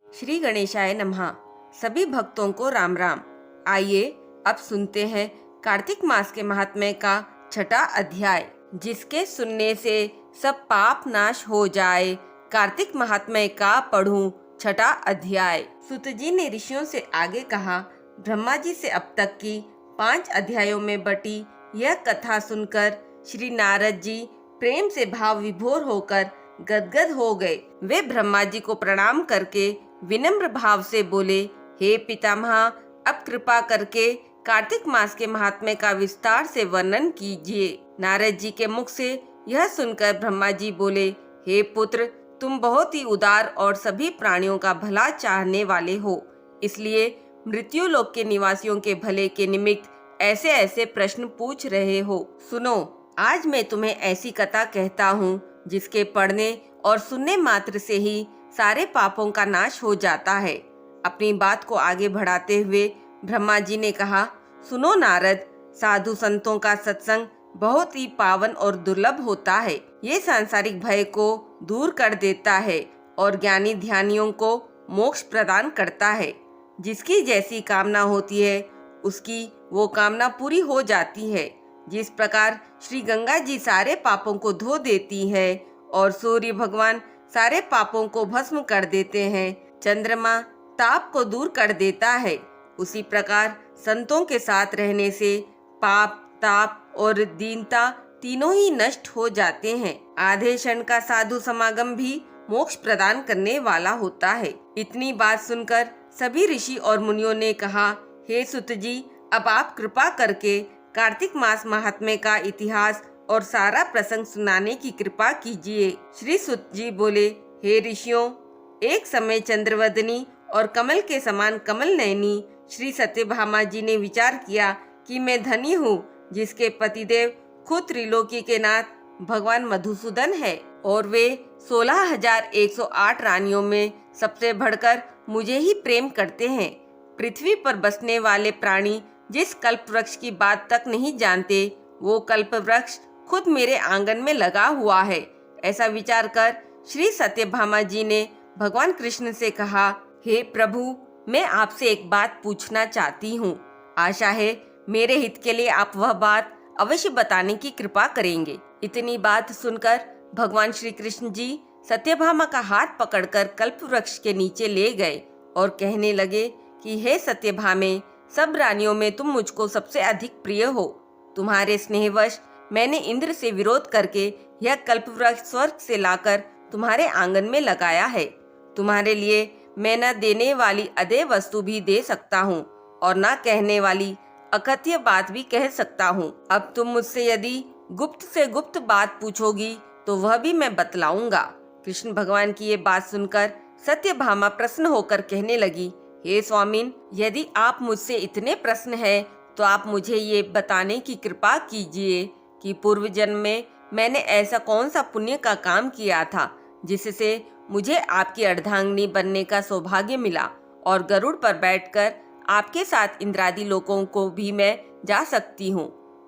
श्री गणेशाय नमः। सभी भक्तों को राम राम। आइए अब सुनते हैं कार्तिक मास के महात्म्य का छठा अध्याय, जिसके सुनने से सब पाप नाश हो जाए। कार्तिक महात्म्य का पढ़ूं छठा अध्याय। सुत जी ने ऋषियों से आगे कहा, ब्रह्मा जी से अब तक की 5 अध्यायों में बटी यह कथा सुनकर श्री नारद जी प्रेम से भाव विभोर होकर गदगद हो गए। वे ब्रह्मा जी को प्रणाम करके विनम्र भाव से बोले, हे पितामह, अब कृपा करके कार्तिक मास के महात्म्य का विस्तार से वर्णन कीजिए। नारद जी के मुख से यह सुनकर ब्रह्मा जी बोले, हे पुत्र, तुम बहुत ही उदार और सभी प्राणियों का भला चाहने वाले हो, इसलिए मृत्यु लोक के निवासियों के भले के निमित्त ऐसे ऐसे प्रश्न पूछ रहे हो। सुनो, आज मैं तुम्हें ऐसी कथा कहता हूँ जिसके पढ़ने और सुनने मात्र से ही सारे पापों का नाश हो जाता है। अपनी बात को आगे बढ़ाते हुए ब्रह्मा जी ने कहा, सुनो नारद, साधु संतों का सत्संग बहुत ही पावन और दुर्लभ होता है। ये सांसारिक भय को दूर कर देता है और ज्ञानी ध्यानियों को मोक्ष प्रदान करता है। जिसकी जैसी कामना होती है उसकी वो कामना पूरी हो जाती है। जिस प्रकार श्री गंगा जी सारे पापों को धो देती है और सूर्य भगवान सारे पापों को भस्म कर देते हैं, चंद्रमा ताप को दूर कर देता है, उसी प्रकार संतों के साथ रहने से पाप, ताप और दीनता तीनों ही नष्ट हो जाते हैं। आधे क्षण का साधु समागम भी मोक्ष प्रदान करने वाला होता है। इतनी बात सुनकर सभी ऋषि और मुनियों ने कहा, हे सुत जी, अब आप कृपा करके कार्तिक मास महात्म्य का इतिहास और सारा प्रसंग सुनाने की कृपा कीजिए। श्री सुत जी बोले, हे ऋषियों, एक समय चंद्रवदनी और कमल के समान कमल नयनी श्री सत्यभामा जी ने विचार किया कि मैं धनी हूँ, जिसके पतिदेव खुद त्रिलोकी के नाथ भगवान मधुसूदन है और वे 16,108 रानियों में सबसे बढ़कर मुझे ही प्रेम करते हैं। पृथ्वी पर बसने वाले प्राणी जिस कल्प वृक्ष की बात तक नहीं जानते, वो कल्प वृक्ष खुद मेरे आंगन में लगा हुआ है। ऐसा विचार कर श्री सत्यभामा जी ने भगवान कृष्ण से कहा, हे प्रभु, मैं आपसे एक बात पूछना चाहती हूँ। आशा है मेरे हित के लिए आप वह बात अवश्य बताने की कृपा करेंगे। इतनी बात सुनकर भगवान श्री कृष्ण जी सत्यभामा का हाथ पकड़कर कल्प वृक्ष के नीचे ले गए और कहने लगे कि हे सत्यभामे, सब रानियों में तुम मुझको सबसे अधिक प्रिय हो। तुम्हारे स्नेहवश मैंने इंद्र से विरोध करके यह कल्प वृक्ष स्वर्ग से लाकर तुम्हारे आंगन में लगाया है। तुम्हारे लिए मैं न देने वाली अदेय वस्तु भी दे सकता हूँ और न कहने वाली अकथ्य बात भी कह सकता हूँ। अब तुम मुझसे यदि गुप्त से गुप्त बात पूछोगी तो वह भी मैं बतलाऊंगा। कृष्ण भगवान की ये बात सुनकर सत्यभामा प्रसन्न होकर कहने लगी, हे स्वामीन, यदि आप मुझसे इतने प्रश्न हैं तो आप मुझे ये बताने की कृपा कीजिए कि पूर्व जन्म में मैंने ऐसा कौन सा पुण्य का काम किया था जिससे मुझे आपकी अर्धांगिनी बनने का सौभाग्य मिला और गरुड़ पर बैठकर आपके साथ इंद्रादि लोकों को भी मैं जा सकती हूँ।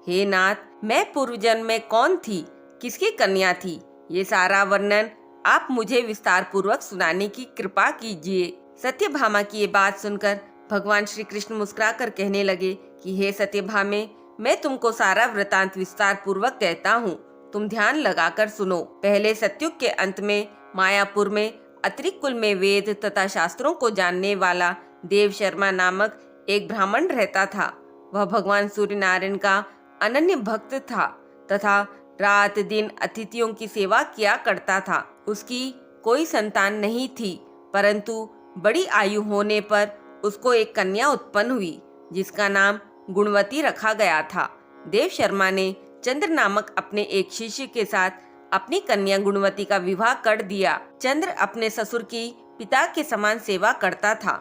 हे नाथ, मैं पूर्व जन्म में कौन थी, किसकी कन्या थी, ये सारा वर्णन आप मुझे विस्तार पूर्वक सुनाने की कृपा कीजिए। सत्यभामा की ये बात सुनकर भगवान श्री कृष्ण मुस्कुराकर कहने लगे कि हे सत्यभामे, मैं तुमको सारा वृतांत विस्तार पूर्वक कहता हूँ, तुम ध्यान लगाकर सुनो। पहले सतयुग के अंत में मायापुर में अत्रि कुल में वेद तथा शास्त्रों को जानने वाला देव शर्मा नामक एक ब्राह्मण रहता था। वह भगवान सूर्य नारायण का अनन्य भक्त था तथा रात दिन अतिथियों की सेवा किया करता था। उसकी कोई संतान नहीं थी, परंतु बड़ी आयु होने पर उसको एक कन्या उत्पन्न हुई जिसका नाम गुणवती रखा गया था। देव शर्मा ने चंद्र नामक अपने एक शिष्य के साथ अपनी कन्या गुणवती का विवाह कर दिया। चंद्र अपने ससुर की पिता के समान सेवा करता था।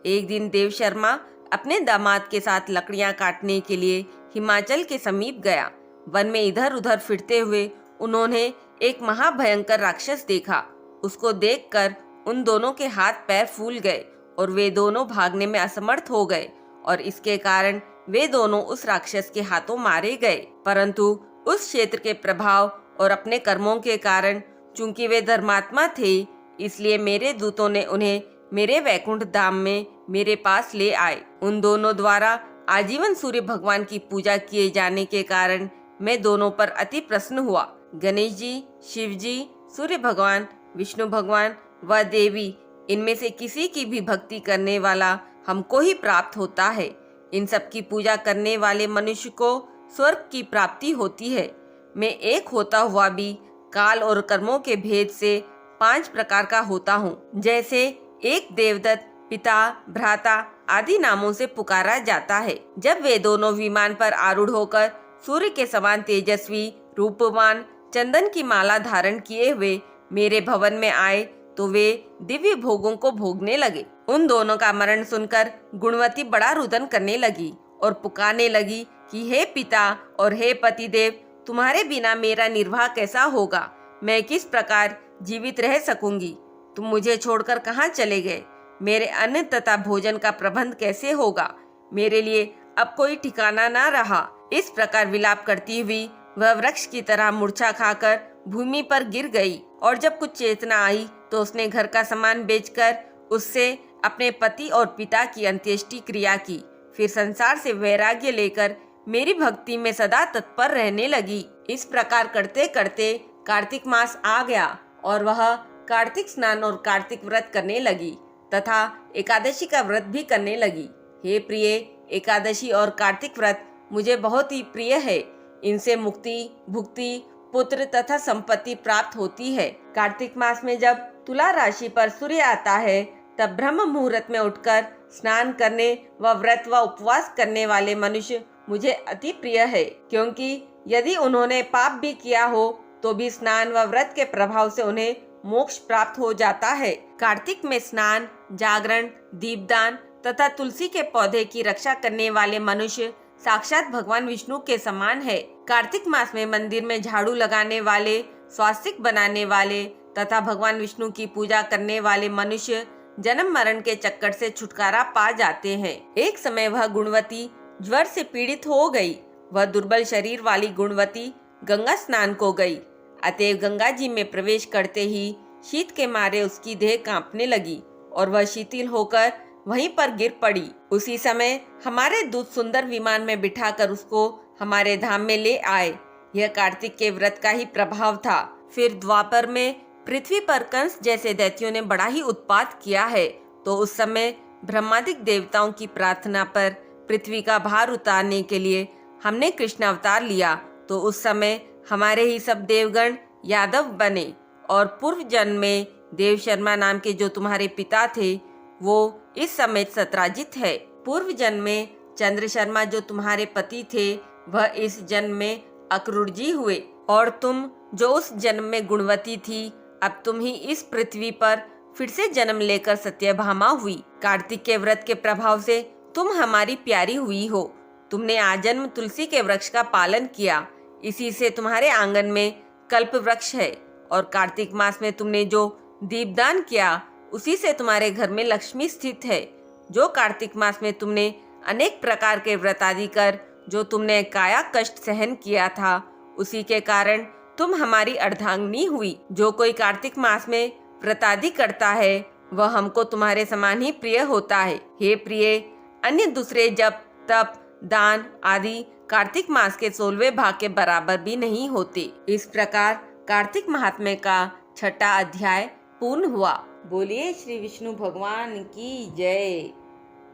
एक दिन देव शर्मा अपने दामाद के साथ लकड़ियां काटने के लिए हिमाचल के समीप गया। वन में इधर उधर फिरते हुए उन्होंने एक महाभयंकर राक्षस देखा। उसको देखकर उन दोनों के हाथ पैर फूल गए और वे दोनों भागने में असमर्थ हो गए और इसके कारण वे दोनों उस राक्षस के हाथों मारे गए। परंतु उस क्षेत्र के प्रभाव और अपने कर्मों के कारण, चूंकि वे धर्मात्मा थे, इसलिए मेरे दूतों ने उन्हें मेरे वैकुंठ धाम में मेरे पास ले आए। उन दोनों द्वारा आजीवन सूर्य भगवान की पूजा किए जाने के कारण मैं दोनों पर अति प्रसन्न हुआ। गणेश जी, शिव जी, सूर्य भगवान, विष्णु भगवान व देवी, इनमें से किसी की भी भक्ति करने वाला हमको ही प्राप्त होता है। इन सब की पूजा करने वाले मनुष्य को स्वर्ग की प्राप्ति होती है। मैं एक होता हुआ भी काल और कर्मों के भेद से 5 प्रकार का होता हूँ। जैसे एक देवदत्त, पिता, भ्राता आदि नामों से पुकारा जाता है। जब वे दोनों विमान पर आरूढ़ होकर सूर्य के समान तेजस्वी, रूपवान, चंदन की माला धारण किए हुए मेरे भवन में आए तो वे दिव्य भोगों को भोगने लगे। उन दोनों का मरण सुनकर गुणवती बड़ा रुदन करने लगी और पुकारने लगी कि हे पिता और हे पतिदेव, तुम्हारे बिना मेरा निर्वाह कैसा होगा? मैं किस प्रकार जीवित रह सकूंगी? तुम मुझे छोड़कर कहाँ चले गए? मेरे अन्न तथा भोजन का प्रबंध कैसे होगा? मेरे लिए अब कोई ठिकाना ना रहा। इस प्रकार विलाप करती हुई वह वृक्ष की तरह मूर्छा खाकर भूमि पर गिर गई और जब कुछ चेतना आई तो उसने घर का सामान बेचकर उससे अपने पति और पिता की अंत्येष्टि क्रिया की। फिर संसार से वैराग्य लेकर मेरी भक्ति में सदा तत्पर रहने लगी। इस प्रकार करते करते कार्तिक मास आ गया और वह कार्तिक स्नान और कार्तिक व्रत करने लगी तथा एकादशी का व्रत भी करने लगी। हे प्रिय, एकादशी और कार्तिक व्रत मुझे बहुत ही प्रिय है। इनसे मुक्ति, भुक्ति, पुत्र तथा संपत्ति प्राप्त होती है। कार्तिक मास में जब तुला राशि पर सूर्य आता है तब ब्रह्म मुहूर्त में उठकर स्नान करने व व्रत व उपवास करने वाले मनुष्य मुझे अति प्रिय है, क्योंकि यदि उन्होंने पाप भी किया हो तो भी स्नान व व्रत के प्रभाव से उन्हें मोक्ष प्राप्त हो जाता है। कार्तिक में स्नान, जागरण, दीपदान तथा तुलसी के पौधे की रक्षा करने वाले मनुष्य साक्षात भगवान विष्णु के समान है। कार्तिक मास में मंदिर में झाड़ू लगाने वाले, स्वास्तिक बनाने वाले तथा भगवान विष्णु की पूजा करने वाले मनुष्य जन्म मरण के चक्कर से छुटकारा पा जाते हैं। एक समय वह गुणवती ज्वर से पीड़ित हो गई। वह दुर्बल शरीर वाली गुणवती गंगा स्नान को गई। अतएव गंगा जी में प्रवेश करते ही शीत के मारे उसकी देह कांपने लगी और वह शिथिल होकर वहीं पर गिर पड़ी। उसी समय हमारे दूत सुंदर विमान में बिठाकर उसको हमारे धाम में ले आए। यह कार्तिक के व्रत का ही प्रभाव था। फिर द्वापर में पृथ्वी पर कंस जैसे दैत्यों ने बड़ा ही उत्पात किया है, तो उस समय ब्रह्मादिक देवताओं की प्रार्थना पर पृथ्वी का भार उतारने के लिए हमने कृष्ण अवतार लिया। तो उस समय हमारे ही सब देवगण यादव बने और पूर्व जन्म में देव शर्मा नाम के जो तुम्हारे पिता थे वो इस समय सत्राजित है। पूर्व जन्म में चंद्र शर्मा जो तुम्हारे पति थे वह इस जन्म में अक्रूर जी हुए और तुम जो उस जन्म में गुणवती थी, अब तुम ही इस पृथ्वी पर फिर से जन्म लेकर सत्यभामा हुई। कार्तिक के व्रत के प्रभाव से तुम हमारी प्यारी हुई हो। तुमने आजन्म तुलसी के वृक्ष का पालन किया, इसी से तुम्हारे आंगन में कल्प वृक्ष है। और कार्तिक मास में तुमने जो दीपदान किया उसी से तुम्हारे घर में लक्ष्मी स्थित है। जो कार्तिक मास में तुमने अनेक प्रकार के व्रत आदि कर जो तुमने काया कष्ट सहन किया था, उसी के कारण तुम हमारी अर्धांगिनी हुई। जो कोई कार्तिक मास में व्रत आदि करता है वह हमको तुम्हारे समान ही प्रिय होता है। हे प्रिय, अन्य दूसरे जप, तप, दान आदि कार्तिक मास के 16वें भाग के बराबर भी नहीं होते। इस प्रकार कार्तिक महात्म्य का 6ठा अध्याय पूर्ण हुआ। बोलिए श्री विष्णु भगवान की जय।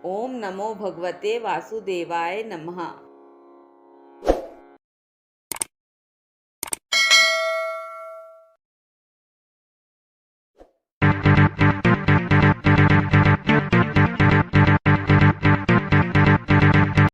ओम नमो भगवते वासुदेवाय नमः।